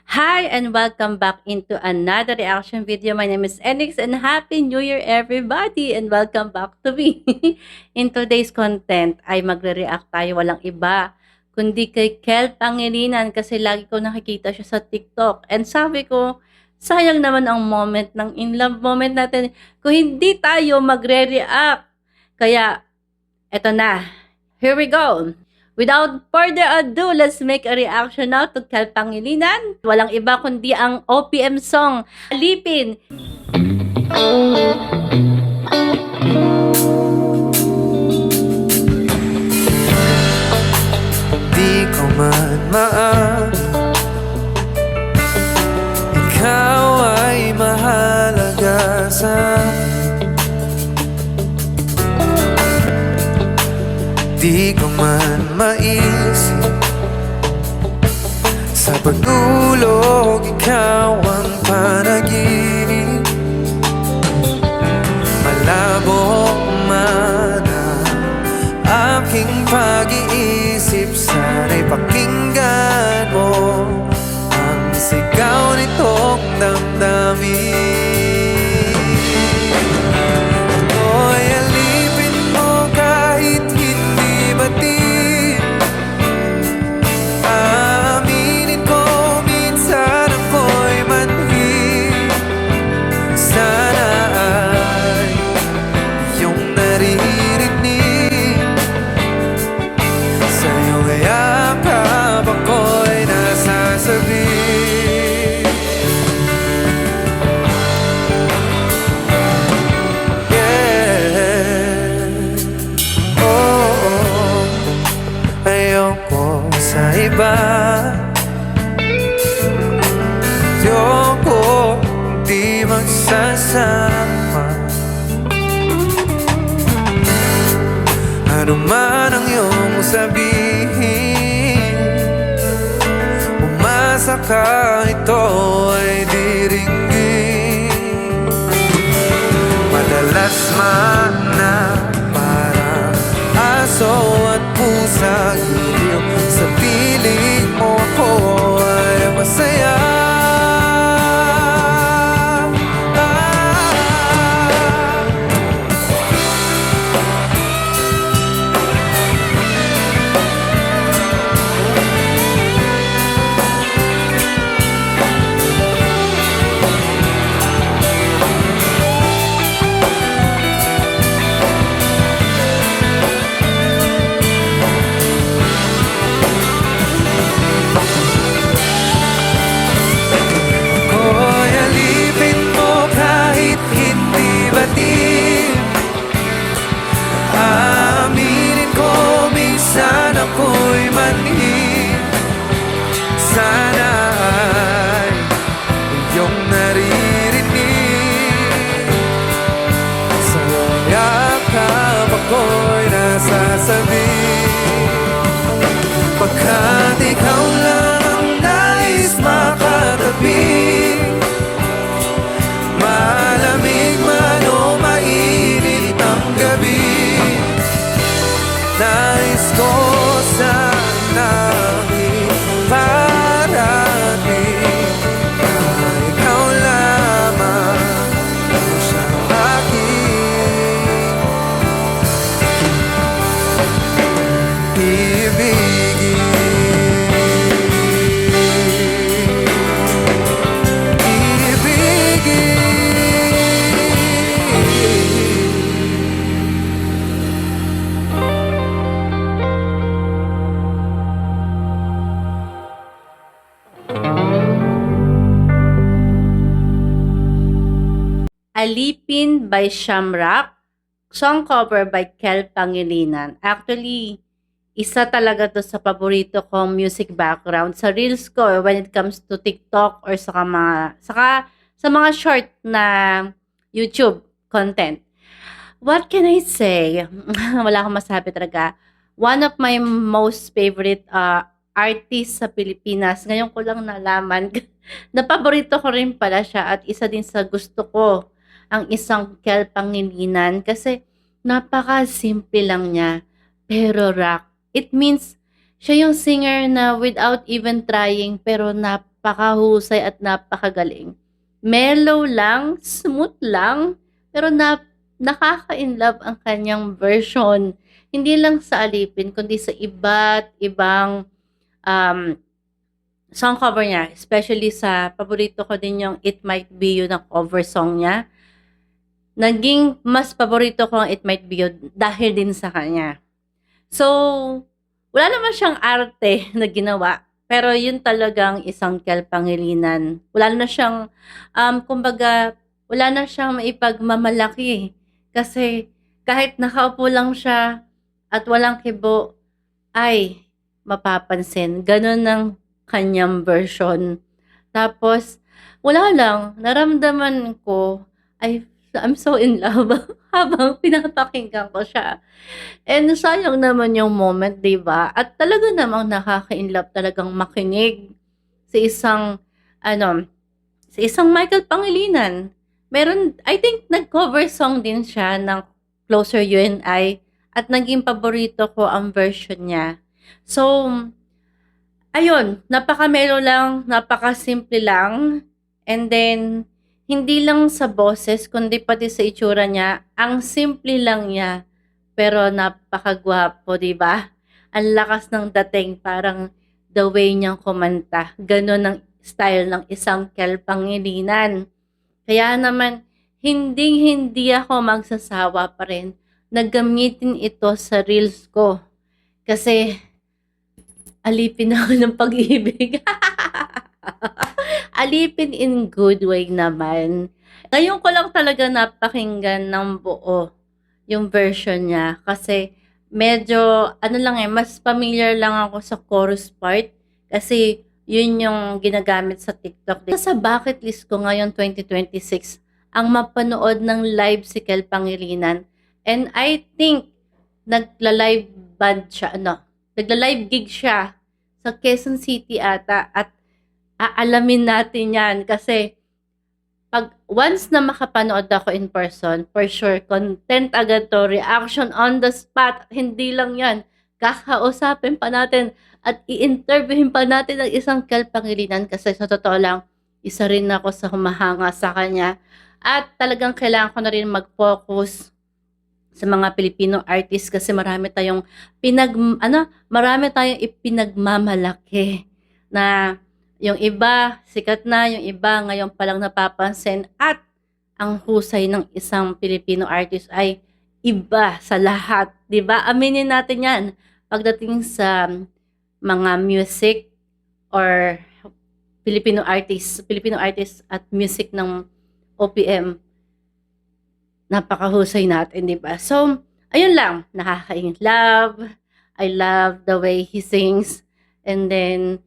Hi and welcome back into another reaction video. My name is Enix and Happy New Year everybody and welcome back to me. In today's content ay magre-react tayo walang iba kundi kay Kel Pangilinan kasi lagi ko nakikita siya sa TikTok. And sabi ko, sayang naman ang moment ng in love moment natin kung hindi tayo magre-react. Kaya eto na. Here we go. Without further ado, let's make a reaction now to Kel Pangilinan. Walang iba kundi ang OPM song, Alipin. Di ko man maano, ikaw ay mahalaga sa akin. Di ko man maisip, sa pagtulog ikaw ang panaginip. Malabo man ang aking pag-iisip, sana'y pakinggan mo ang sigaw nitong damdamin. Ako'y alipin mo kahit hindi batid. Aaminin ko minsan ako'y manhid. Sana ay iyong naririnig. Sa iyong yakap ako'y nasasabi. Ayoko sa iba, ayoko di magsasama. Ano man ang iyong sabihin, umasa ka ito ay diringgin. Madalas man na parang aso at pusa, iliw sa piling mo ko ay masaya. Ako'y alipin mo kahit hindi batid. Aaminin ko minsan ako'y manhid. Sana ay iyong naririnig. Sa yakap ako'y nasasabi. Pagkat ikaw lang ang nais makatabi, malamig man o mainit ang gabi, nais ko sanang iparating na ikaw lamang ang siyang aking ibigin. Alipin by Shamrock, song cover by Kel Pangilinan. Actually, isa talaga to sa paborito kong music background sa reels ko when it comes to TikTok or sa mga short na YouTube content. What can I say? Wala akong masabi talaga. One of my most favorite artist sa Pilipinas. Ngayon ko lang nalaman na paborito ko rin pala siya at isa din sa gusto ko ang isang Kel Pangilinan kasi napaka-simple lang niya pero rock. It means siya yung singer na without even trying pero napakahusay at napakagaling. Mellow lang, smooth lang, pero nakaka-inlove ang kanyang version. Hindi lang sa Alipin, kundi sa iba't ibang um, song cover niya. Especially sa paborito ko din yung It Might Be You na cover song niya. Naging mas paborito ko ang It Might Be You dahil din sa kanya. So, wala naman siyang arte na ginawa. Pero yun talagang isang Kel Pangilinan. Wala na siyang, kumbaga, wala na siyang maipagmamalaki. Kasi kahit nakaupo lang siya at walang kibo, ay mapapansin. Ganun ang kanyang version. Tapos, wala lang, naramdaman ko, I'm so in love habang pinapakinggan ko siya. And sayang naman yung moment, 'di ba? At talaga namang nakaka-inlove talagang makinig sa isang ano, sa isang Michael Pangilinan. Meron, I think nag-cover song din siya ng Closer You and I at naging paborito ko ang version niya. So, ayun, napaka-mellow lang, napaka-simple lang. And then, hindi lang sa boses, kundi pati sa itsura niya. Ang simple lang niya, pero napakagwapo, di ba? Ang lakas ng dating, parang the way niyang kumanta. Ganon ang style ng isang Kel Pangilinan. Kaya naman, hindi ako magsasawa pa rin na gamitin ito sa reels ko. Kasi, alipin ako ng pag-ibig. Alipin in good way naman. Ngayon ko lang talaga napakinggan ng buo yung version niya kasi medyo ano lang mas familiar lang ako sa chorus part kasi yun yung ginagamit sa TikTok. Sa bucket list ko ngayon 2026 ang mapanood ng live si Kel Pangilinan, and I think nagla-live band siya, nagla-live gig siya sa Quezon City ata, at aalamin natin yan kasi pag once na makapanood ako in person, for sure, content agad to, reaction on the spot. Hindi lang yan, kakausapin pa natin at i-interviewin pa natin ang isang Kel Pangilinan kasi sa totoo lang, isa rin ako sa humahanga sa kanya at talagang kailangan ko na rin mag-focus sa mga Pilipino artists kasi marami tayong marami tayong ipinagmamalaki na yung iba sikat na, yung iba ngayon pa lang napapansin, at ang husay ng isang Filipino artist ay iba sa lahat, 'di ba? Aminin natin 'yan. Pagdating sa mga music or Filipino artists at music ng OPM, napakahusay natin, 'di ba? So, ayun lang, nakaka-love. I love the way he sings, and then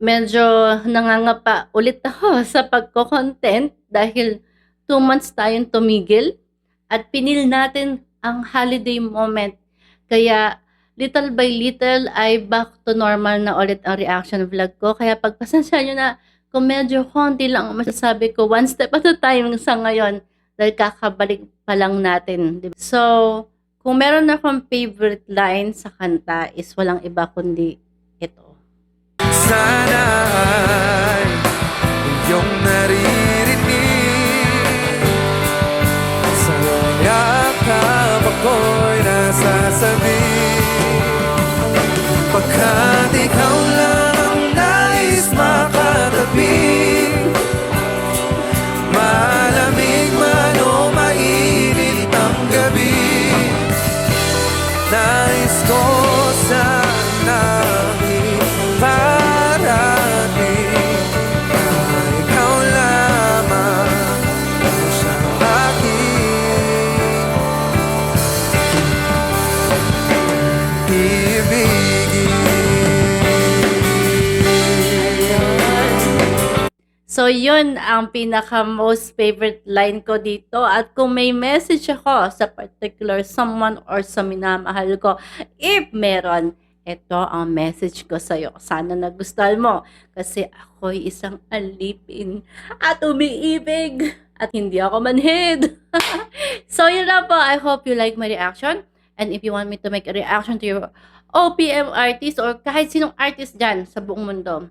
medyo nangangapa ulit ako sa pagko-content dahil 2 months tayong tumigil at pinil natin ang holiday moment. Kaya little by little ay back to normal na ulit ang reaction vlog ko. Kaya pagpasensya nyo na kung medyo konti lang ang masasabi ko, one step at a time sa ngayon dahil kakabalik pa lang natin. Diba? So, kung meron akong favorite line sa kanta is walang iba kundi ito. Sana ay iyong naririnig sa yakap ako'y nasasabi pagkat ikaw lang ang nais makatabi, malamig man o mainit ang gabi, nais ko sana So, yun ang pinaka most favorite line ko dito. At kung may message ako sa particular someone or sa minamahal ko, if meron, ito ang message ko sa'yo. Sana nagustuhan mo. Kasi ako'y isang alipin at umiibig. At hindi ako manhid. So, yun lang po. I hope you like my reaction. And if you want me to make a reaction to your OPM artist or kahit sinong artist dyan sa buong mundo,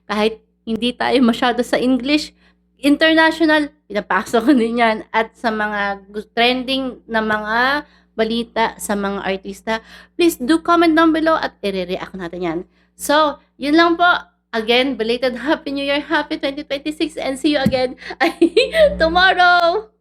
Kahit hindi tayo masyado sa English, international, pinapasok ko din yan. At sa mga trending na mga balita sa mga artista, please do comment down below at i-react natin yan. So, yun lang po. Again, belated Happy New Year, Happy 2026, and see you again tomorrow!